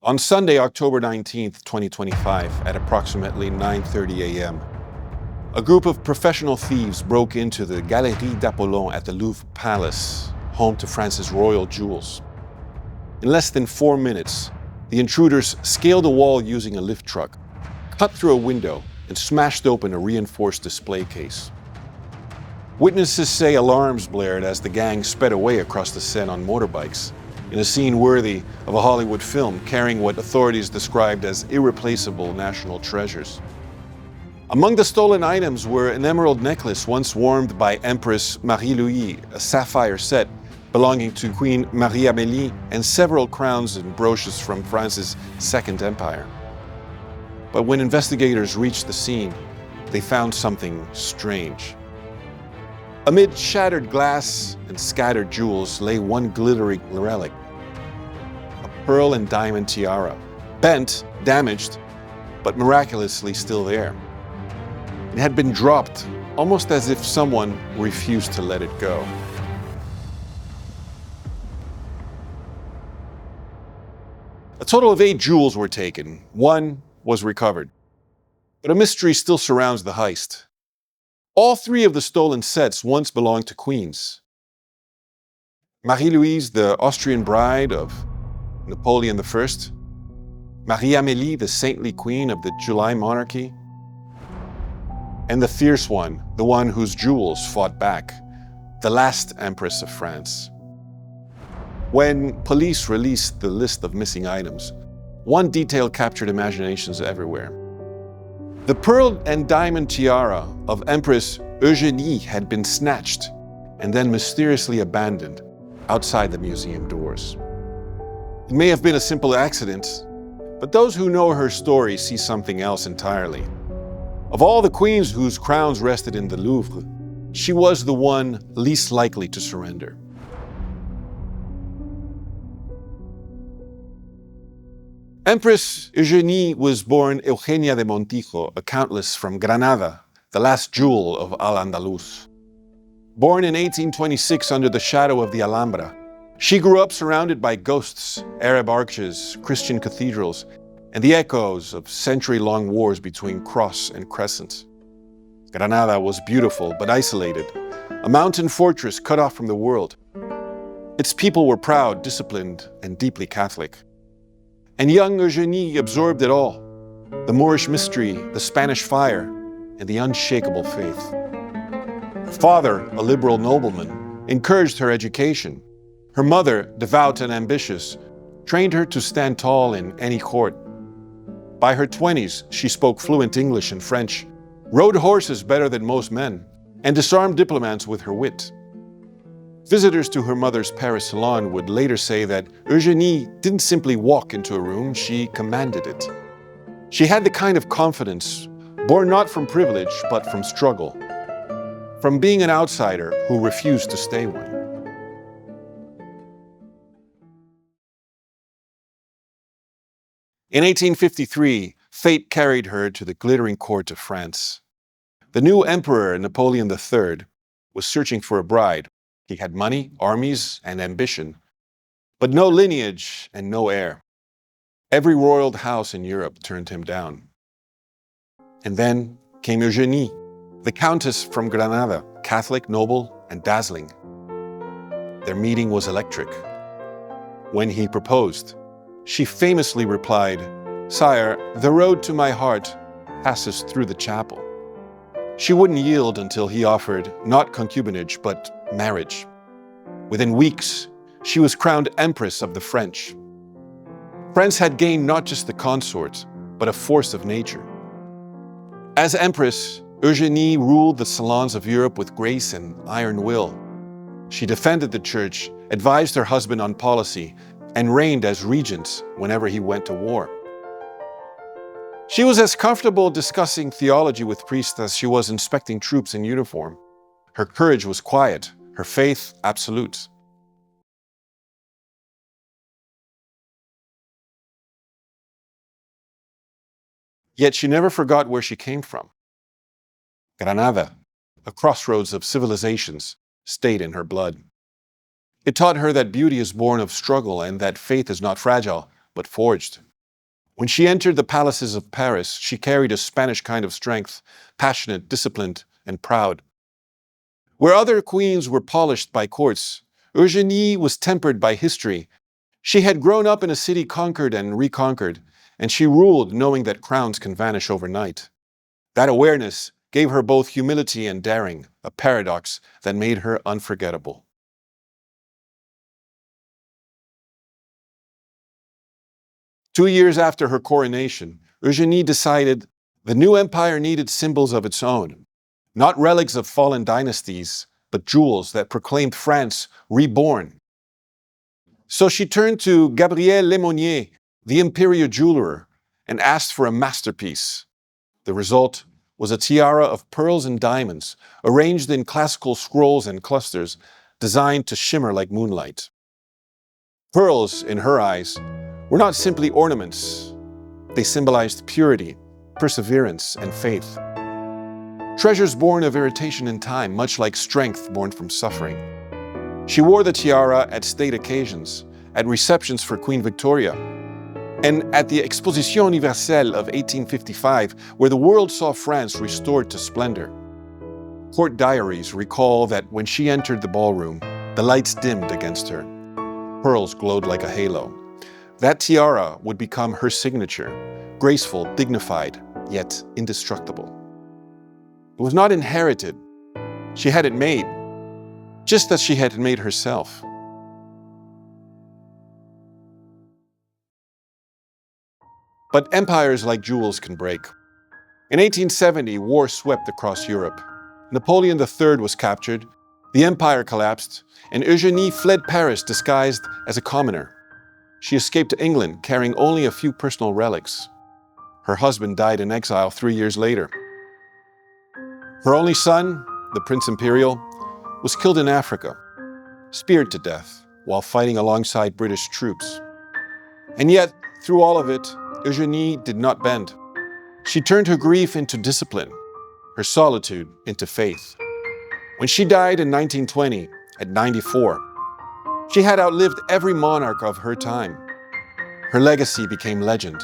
On Sunday, October 19th, 2025, at approximately 9:30 a.m., a group of professional thieves broke into the Galerie d'Apollon at the Louvre Palace, home to France's royal jewels. In less than 4 minutes, the intruders scaled a wall using a lift truck, cut through a window, and smashed open a reinforced display case. Witnesses say alarms blared as the gang sped away across the Seine on motorbikes, in a scene worthy of a Hollywood film carrying what authorities described as irreplaceable national treasures. Among the stolen items were an emerald necklace once worn by Empress Marie-Louise, a sapphire set belonging to Queen Marie-Amélie, and several crowns and brooches from France's Second Empire. But when investigators reached the scene, they found something strange. Amid shattered glass and scattered jewels lay one glittering relic, a pearl-and-diamond tiara, bent, damaged, but miraculously still there. It had been dropped, almost as if someone refused to let it go. A total of 8 jewels were taken. 1 was recovered. But a mystery still surrounds the heist. All 3 of the stolen sets once belonged to queens. Marie-Louise, the Austrian bride of Napoleon I, Marie-Amélie, the saintly queen of the July monarchy, and the fierce one, the one whose jewels fought back, the last Empress of France. When police released the list of missing items, one detail captured imaginations everywhere. The pearl-and-diamond tiara of Empress Eugénie had been snatched and then mysteriously abandoned outside the museum doors. It may have been a simple accident, but those who know her story see something else entirely. Of all the queens whose crowns rested in the Louvre, she was the one least likely to surrender. Empress Eugénie was born Eugenia de Montijo, a countess from Granada, the last jewel of Al-Andalus. Born in 1826 under the shadow of the Alhambra, she grew up surrounded by ghosts, Arab arches, Christian cathedrals, and the echoes of century-long wars between cross and crescent. Granada was beautiful but isolated, a mountain fortress cut off from the world. Its people were proud, disciplined, and deeply Catholic. And young Eugénie absorbed it all: the Moorish mystery, the Spanish fire, and the unshakable faith. Her father, a liberal nobleman, encouraged her education. Her mother, devout and ambitious, trained her to stand tall in any court. By her 20s, she spoke fluent English and French, rode horses better than most men, and disarmed diplomats with her wit. Visitors to her mother's Paris salon would later say that Eugénie didn't simply walk into a room, she commanded it. She had the kind of confidence born not from privilege, but from struggle, from being an outsider who refused to stay one. In 1853, fate carried her to the glittering court of France. The new emperor, Napoleon III, was searching for a bride. He had money, armies, and ambition, but no lineage and no heir. Every royal house in Europe turned him down. And then came Eugénie, the Countess from Granada, Catholic, noble, and dazzling. Their meeting was electric. When he proposed, she famously replied, "Sire, the road to my heart passes through the chapel." She wouldn't yield until he offered not concubinage, but marriage. Within weeks, she was crowned Empress of the French. France had gained not just the consort, but a force of nature. As Empress, Eugénie ruled the salons of Europe with grace and iron will. She defended the church, advised her husband on policy, and reigned as regent whenever he went to war. She was as comfortable discussing theology with priests as she was inspecting troops in uniform. Her courage was quiet, her faith absolute. Yet she never forgot where she came from. Granada, a crossroads of civilizations, stayed in her blood. It taught her that beauty is born of struggle and that faith is not fragile, but forged. When she entered the palaces of Paris, she carried a Spanish kind of strength, passionate, disciplined, and proud. Where other queens were polished by courts, Eugénie was tempered by history. She had grown up in a city conquered and reconquered, and she ruled knowing that crowns can vanish overnight. That awareness gave her both humility and daring, a paradox that made her unforgettable. Two years after her coronation, Eugénie decided the new empire needed symbols of its own, not relics of fallen dynasties, but jewels that proclaimed France reborn. So she turned to Gabriel Lemonnier, the imperial jeweler, and asked for a masterpiece. The result was a tiara of pearls and diamonds, arranged in classical scrolls and clusters, designed to shimmer like moonlight. Pearls, in her eyes, were not simply ornaments. They symbolized purity, perseverance, and faith. Treasures born of irritation in time, much like strength born from suffering. She wore the tiara at state occasions, at receptions for Queen Victoria, and at the Exposition Universelle of 1855, where the world saw France restored to splendor. Court diaries recall that when she entered the ballroom, the lights dimmed against her. Pearls glowed like a halo. That tiara would become her signature, graceful, dignified, yet indestructible. It was not inherited. She had it made, just as she had made herself. But empires like jewels can break. In 1870, war swept across Europe. Napoleon III was captured, the empire collapsed, and Eugénie fled Paris disguised as a commoner. She escaped to England, carrying only a few personal relics. Her husband died in exile 3 years later. Her only son, the Prince Imperial, was killed in Africa, speared to death while fighting alongside British troops. And yet, through all of it, Eugénie did not bend. She turned her grief into discipline, her solitude into faith. When she died in 1920, at 94, she had outlived every monarch of her time. Her legacy became legend,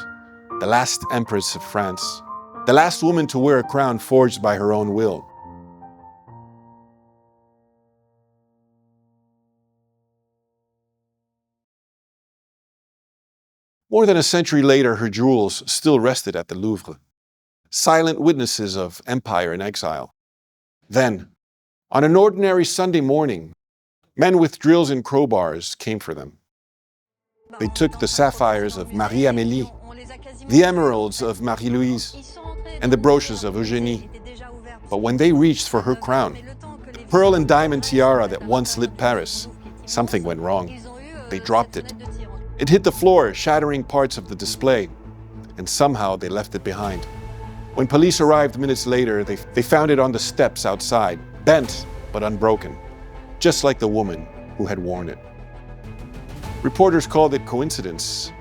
the last Empress of France, the last woman to wear a crown forged by her own will. More than a century later, her jewels still rested at the Louvre, silent witnesses of empire in exile. Then, on an ordinary Sunday morning, men with drills and crowbars came for them. They took the sapphires of Marie-Amélie, the emeralds of Marie-Louise, and the brooches of Eugénie. But when they reached for her crown, the Pearl-and-Diamond Tiara that once lit Paris, something went wrong. They dropped it. It hit the floor, shattering parts of the display, and somehow they left it behind. When police arrived minutes later, they found it on the steps outside, bent but unbroken, just like the woman who had worn it. Reporters called it coincidence.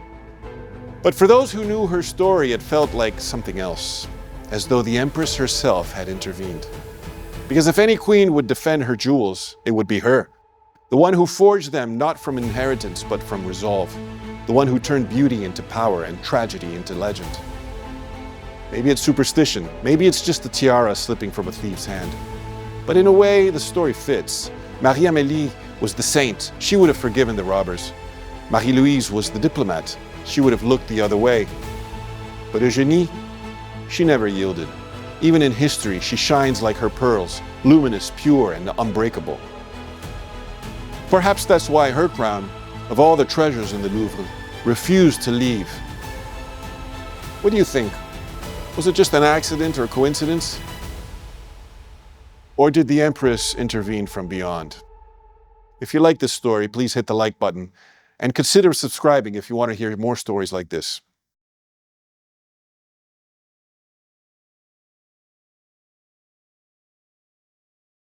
But for those who knew her story, it felt like something else, as though the Empress herself had intervened. Because if any queen would defend her jewels, it would be her. The one who forged them not from inheritance, but from resolve. The one who turned beauty into power and tragedy into legend. Maybe it's superstition. Maybe it's just a tiara slipping from a thief's hand. But in a way, the story fits. Marie-Amélie was the saint. She would have forgiven the robbers. Marie-Louise was the diplomat. She would have looked the other way. But Eugénie, she never yielded. Even in history, she shines like her pearls, luminous, pure, and unbreakable. Perhaps that's why her crown, of all the treasures in the Louvre, refused to leave. What do you think? Was it just an accident or coincidence? Or did the Empress intervene from beyond? If you like this story, please hit the like button and consider subscribing if you want to hear more stories like this.